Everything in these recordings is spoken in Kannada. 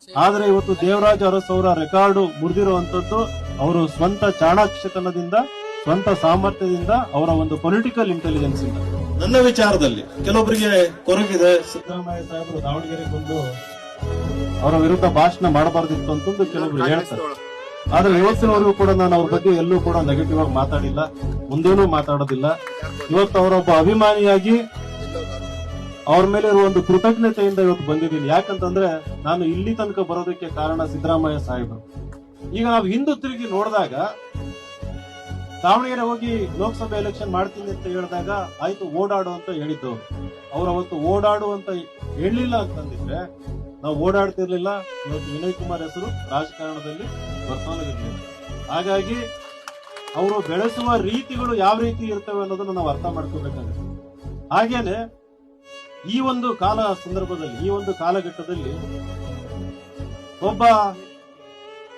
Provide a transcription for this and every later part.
ಆದ್ರೆ ಇವತ್ತು ದೇವರಾಜ ಅರಸು ಅವರ ರೆಕಾರ್ಡು ಮುರಿದಿರುವಂತದ್ದು ಅವರು ಸ್ವಂತ ಚಾಣಾಕ್ಷತನದಿಂದ, ಸ್ವಂತ ಸಾಮರ್ಥ್ಯದಿಂದ, ಅವರ ಒಂದು ಪೊಲಿಟಿಕಲ್ ಇಂಟೆಲಿಜೆನ್ಸ್ ಇಂದ. ನನ್ನ ವಿಚಾರದಲ್ಲಿ ಕೆಲವೊಬ್ಬರಿಗೆ ಕೊರಗಿದೆ, ಸಿದ್ದರಾಮಯ್ಯ ಸಾಹೇಬರು ದಾವಣಗೆರೆಗೆ ಬಂದು ಅವರ ವಿರುದ್ಧ ಭಾಷಣ ಮಾಡಬಾರ್ದಿತ್ತು ಅಂತಂದು ಕೆಲವೊಬ್ರು ಹೇಳ್ತಾರೆ. ಆದ್ರೆ ಇವತ್ತಿನವರೆಗೂ ಕೂಡ ನಾನು ಅವ್ರ ಬಗ್ಗೆ ಎಲ್ಲೂ ಕೂಡ ನೆಗೆಟಿವ್ ಆಗಿ ಮಾತಾಡಿಲ್ಲ, ಮುಂದೇನೂ ಮಾತಾಡೋದಿಲ್ಲ. ಇವತ್ತು ಅವರೊಬ್ಬ ಅಭಿಮಾನಿಯಾಗಿ ಅವ್ರ ಮೇಲೆ ಇರುವ ಒಂದು ಕೃತಜ್ಞತೆಯಿಂದ ಇವತ್ತು ಬಂದಿದ್ದೀನಿ. ಯಾಕಂತಂದ್ರೆ ನಾನು ಇಲ್ಲಿ ತನಕ ಬರೋದಕ್ಕೆ ಕಾರಣ ಸಿದ್ದರಾಮಯ್ಯ ಸಾಹೇಬರು. ಈಗ ನಾವು ಹಿಂದೂ ತಿರುಗಿ ನೋಡಿದಾಗ, ದಾವಣಗೆರೆ ಹೋಗಿ ಲೋಕಸಭೆ ಎಲೆಕ್ಷನ್ ಮಾಡ್ತೀನಿ ಅಂತ ಹೇಳಿದಾಗ ಆಯ್ತು ಓಡಾಡು ಅಂತ ಹೇಳಿದ್ದವ್ರು. ಅವ್ರು ಅವತ್ತು ಓಡಾಡು ಅಂತ ಹೇಳಿಲ್ಲ ಅಂತಂದಿದ್ರೆ ನಾವು ಓಡಾಡ್ತಿರ್ಲಿಲ್ಲ, ಇವತ್ತು ವಿನಯ್ ಕುಮಾರ್ ಹೆಸರು ರಾಜಕಾರಣದಲ್ಲಿ ಬರ್ತಾನಿರ್ಲಿಲ್ಲ. ಹಾಗಾಗಿ ಅವರು ಬೆಳೆಸುವ ರೀತಿಗಳು ಯಾವ ರೀತಿ ಇರ್ತವೆ ಅನ್ನೋದನ್ನ ನಾವು ಅರ್ಥ ಮಾಡ್ಕೋಬೇಕಾಗುತ್ತೆ. ಹಾಗೇನೆ ಈ ಒಂದು ಕಾಲ ಸಂದರ್ಭದಲ್ಲಿ, ಈ ಒಂದು ಕಾಲಘಟ್ಟದಲ್ಲಿ ಒಬ್ಬ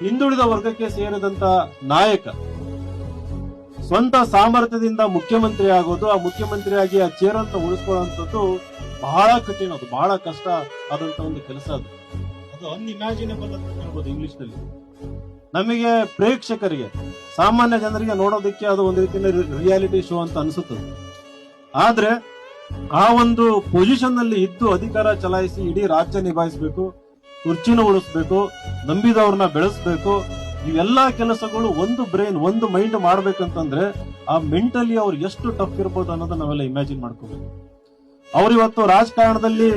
ಹಿಂದುಳಿದ ವರ್ಗಕ್ಕೆ ಸೇರಿದಂತ ನಾಯಕ ಸ್ವಂತ ಸಾಮರ್ಥ್ಯದಿಂದ ಮುಖ್ಯಮಂತ್ರಿ ಆಗೋದು, ಆ ಮುಖ್ಯಮಂತ್ರಿಯಾಗಿ ಆ ಚೇರನ್ನು ಉಳಿಸ್ಕೊಳ್ಳುವಂಥದ್ದು ಬಹಳ ಕಠಿಣ, ಅದು ಬಹಳ ಕಷ್ಟ ಆದಂತ ಒಂದು ಕೆಲಸ. ಅದು ಅನ್ಇಮ್ಯಾಜಿನೇಬಲ್ ಅಂತ ಹೇಳ್ಬೋದು ಇಂಗ್ಲಿಷ್ ನಲ್ಲಿ. ನಮಗೆ ಪ್ರೇಕ್ಷಕರಿಗೆ, ಸಾಮಾನ್ಯ ಜನರಿಗೆ ನೋಡೋದಕ್ಕೆ ಅದು ಒಂದು ರೀತಿಯ ರಿಯಾಲಿಟಿ ಶೋ ಅಂತ ಅನಿಸುತ್ತದೆ. ಆದ್ರೆ ಆ ಒಂದು ಪೊಸಿಷನ್ ನಲ್ಲಿ ಇದ್ದು ಅಧಿಕಾರ ಚಲಾಯಿಸಿ ಇಡೀ ರಾಜ್ಯ ನಿಭಾಯಿಸಬೇಕು, ಕುರ್ಚಿನ ಉಳಿಸ್ಬೇಕು, ನಂಬಿದವ್ರನ್ನ ಬೆಳೆಸಬೇಕು, ಇವೆಲ್ಲಾ ಕೆಲಸಗಳು ಒಂದು ಬ್ರೈನ್, ಒಂದು ಮೈಂಡ್ ಮಾಡ್ಬೇಕಂತಂದ್ರೆ ಆ ಮೆಂಟಲಿ ಅವ್ರು ಎಷ್ಟು ಟಫ್ ಇರ್ಬೋದು ಅನ್ನೋದನ್ನ ನಾವೆಲ್ಲ ಇಮ್ಯಾಜಿನ್ ಮಾಡ್ಕೋಬೇಕು. ಅವ್ರು ಇವತ್ತು ರಾಜಕಾರಣದಲ್ಲಿ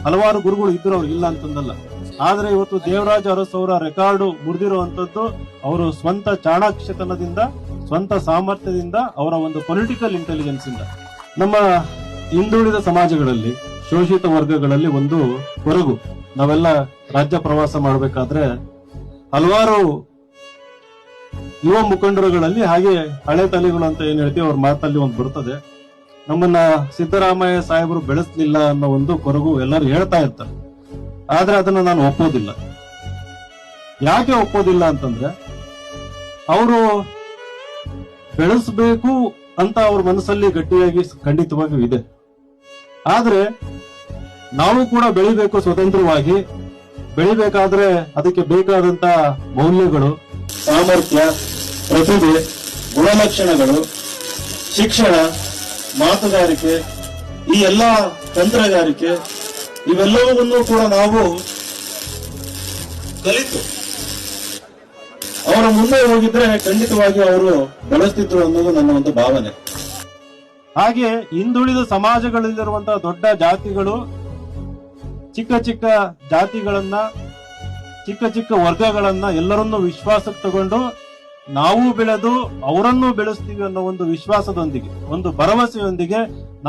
ಹಲವಾರು ಗುರುಗಳು ಇದ್ರು, ಅವ್ರು ಇಲ್ಲ ಅಂತಂದಲ್ಲ. ಆದ್ರೆ ಇವತ್ತು ದೇವರಾಜ ಅರಸು ಅವರ ರೆಕಾರ್ಡು ಮುರಿದಿರುವಂತದ್ದು ಅವರು ಸ್ವಂತ ಚಾಣಾಕ್ಷತನದಿಂದ, ಸ್ವಂತ ಸಾಮರ್ಥ್ಯದಿಂದ, ಅವರ ಒಂದು ಪೊಲಿಟಿಕಲ್ ಇಂಟೆಲಿಜೆನ್ಸ್ ಇಂದ. ನಮ್ಮ ಹಿಂದುಳಿದ ಸಮಾಜಗಳಲ್ಲಿ, ಶೋಷಿತ ವರ್ಗಗಳಲ್ಲಿ ಒಂದು ಕೊರಗು. ನಾವೆಲ್ಲ ರಾಜ್ಯ ಪ್ರವಾಸ ಮಾಡಬೇಕಾದ್ರೆ ಹಲವಾರು ಯುವ ಮುಖಂಡರುಗಳಲ್ಲಿ, ಹಾಗೆ ಹಳೆ ತಲೆಗಳು ಅಂತ ಏನ್ ಹೇಳ್ತೀವಿ, ಅವ್ರ ಮಾತಲ್ಲಿ ಒಂದು ಬರ್ತದೆ, ನಮ್ಮನ್ನ ಸಿದ್ದರಾಮಯ್ಯ ಸಾಹೇಬರು ಬೆಳೆಸಲಿಲ್ಲ ಅನ್ನೋ ಒಂದು ಕೊರಗು ಎಲ್ಲರೂ ಹೇಳ್ತಾ ಇರ್ತಾರೆ. ಆದ್ರೆ ಅದನ್ನ ನಾನು ಒಪ್ಪೋದಿಲ್ಲ. ಯಾಕೆ ಒಪ್ಪೋದಿಲ್ಲ ಅಂತಂದ್ರೆ, ಅವರು ಬೆಳೆಸಬೇಕು ಅಂತ ಅವ್ರ ಮನಸ್ಸಲ್ಲಿ ಗಟ್ಟಿಯಾಗಿ ಖಂಡಿತವಾಗಿಯೂ ಇದೆ. ಆದ್ರೆ ನಾವು ಕೂಡ ಬೆಳಿಬೇಕು, ಸ್ವತಂತ್ರವಾಗಿ ಬೆಳಿಬೇಕಾದ್ರೆ ಅದಕ್ಕೆ ಬೇಕಾದಂತ ಮೌಲ್ಯಗಳು, ಸಾಮರ್ಥ್ಯ, ಪ್ರತಿಭೆ, ಗುಣಲಕ್ಷಣಗಳು, ಶಿಕ್ಷಣ, ಮಾತುಗಾರಿಕೆ, ಈ ಎಲ್ಲಾ ತಂತ್ರಗಾರಿಕೆ, ಇವೆಲ್ಲವನ್ನೂ ಕೂಡ ನಾವು ಕಲಿತು ಅವರ ಮುಂದೆ ಹೋಗಿದ್ರೆ ಖಂಡಿತವಾಗಿ ಅವರು ಬೆಳೆಸ್ತಿದ್ರು ಅನ್ನೋದು ನನ್ನ ಒಂದು ಭಾವನೆ. ಹಾಗೆ ಹಿಂದುಳಿದ ಸಮಾಜಗಳಲ್ಲಿರುವಂತಹ ದೊಡ್ಡ ಜಾತಿಗಳು, ಚಿಕ್ಕ ಚಿಕ್ಕ ಜಾತಿಗಳನ್ನ, ಚಿಕ್ಕ ಚಿಕ್ಕ ವರ್ಗಗಳನ್ನ ಎಲ್ಲರನ್ನೂ ವಿಶ್ವಾಸಕ್ಕೆ ತಗೊಂಡು ನಾವು ಬೆಳೆದು ಅವರನ್ನು ಬೆಳೆಸ್ತೀವಿ ಅನ್ನೋ ಒಂದು ವಿಶ್ವಾಸದೊಂದಿಗೆ, ಒಂದು ಭರವಸೆಯೊಂದಿಗೆ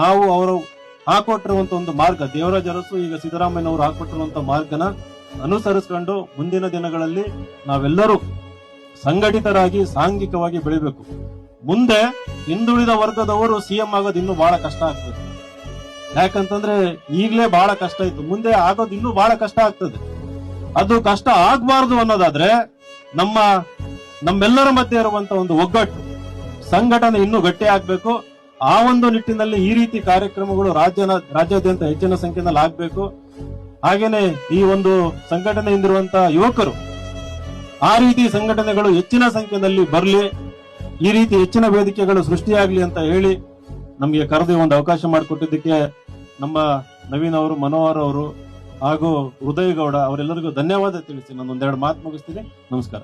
ನಾವು ಅವರು ಹಾಕೊಟ್ಟಿರುವಂತ ಒಂದು ಮಾರ್ಗ, ದೇವರಾಜ ಅರಸು ಈಗ ಸಿದ್ದರಾಮಯ್ಯನವರು ಹಾಕೊಟ್ಟಿರುವಂತ ಮಾರ್ಗನ ಅನುಸರಿಸಿಕೊಂಡು ಮುಂದಿನ ದಿನಗಳಲ್ಲಿ ನಾವೆಲ್ಲರೂ ಸಂಘಟಿತರಾಗಿ ಸಾಂಘಿಕವಾಗಿ ಬೆಳಿಬೇಕು. ಮುಂದೆ ಹಿಂದುಳಿದ ವರ್ಗದವರು ಸಿಎಂ ಆಗೋದು ಇನ್ನೂ ಬಹಳ ಕಷ್ಟ ಆಗ್ತದೆ. ಯಾಕಂತಂದ್ರೆ ಈಗಲೇ ಬಹಳ ಕಷ್ಟ ಇತ್ತು, ಮುಂದೆ ಆಗೋದು ಇನ್ನೂ ಬಹಳ ಕಷ್ಟ ಆಗ್ತದೆ. ಅದು ಕಷ್ಟ ಆಗ್ಬಾರ್ದು ಅನ್ನೋದಾದ್ರೆ ನಮ್ಮೆಲ್ಲರ ಮಧ್ಯೆ ಇರುವಂತ ಒಂದು ಒಗ್ಗಟ್ಟು, ಸಂಘಟನೆ ಇನ್ನೂ ಗಟ್ಟಿ ಆಗ್ಬೇಕು. ಆ ಒಂದು ನಿಟ್ಟಿನಲ್ಲಿ ಈ ರೀತಿ ಕಾರ್ಯಕ್ರಮಗಳು ರಾಜ್ಯಾದ್ಯಂತ ಹೆಚ್ಚಿನ ಸಂಖ್ಯೆಯಲ್ಲಿ ಆಗ್ಬೇಕು. ಹಾಗೇನೆ ಈ ಒಂದು ಸಂಘಟನೆಯಿಂದಿರುವಂತಹ ಯುವಕರು, ಆ ರೀತಿ ಸಂಘಟನೆಗಳು ಹೆಚ್ಚಿನ ಸಂಖ್ಯೆಯಲ್ಲಿ ಬರಲಿ, ಈ ರೀತಿ ಹೆಚ್ಚಿನ ವೇದಿಕೆಗಳು ಸೃಷ್ಟಿಯಾಗ್ಲಿ ಅಂತ ಹೇಳಿ ನಮಗೆ ಕರೆದು ಒಂದು ಅವಕಾಶ ಮಾಡಿಕೊಟ್ಟಿದ್ದಕ್ಕೆ ನಮ್ಮ ನವೀನ್ ಅವರು, ಮನೋಹರ್ ಅವರು ಹಾಗೂ ಹೃದಯಗೌಡ ಅವರೆಲ್ಲರಿಗೂ ಧನ್ಯವಾದ ತಿಳಿಸಿ ನಾನು ಒಂದೆರಡು ಮಾತು ಮುಗಿಸ್ತೀನಿ. ನಮಸ್ಕಾರ.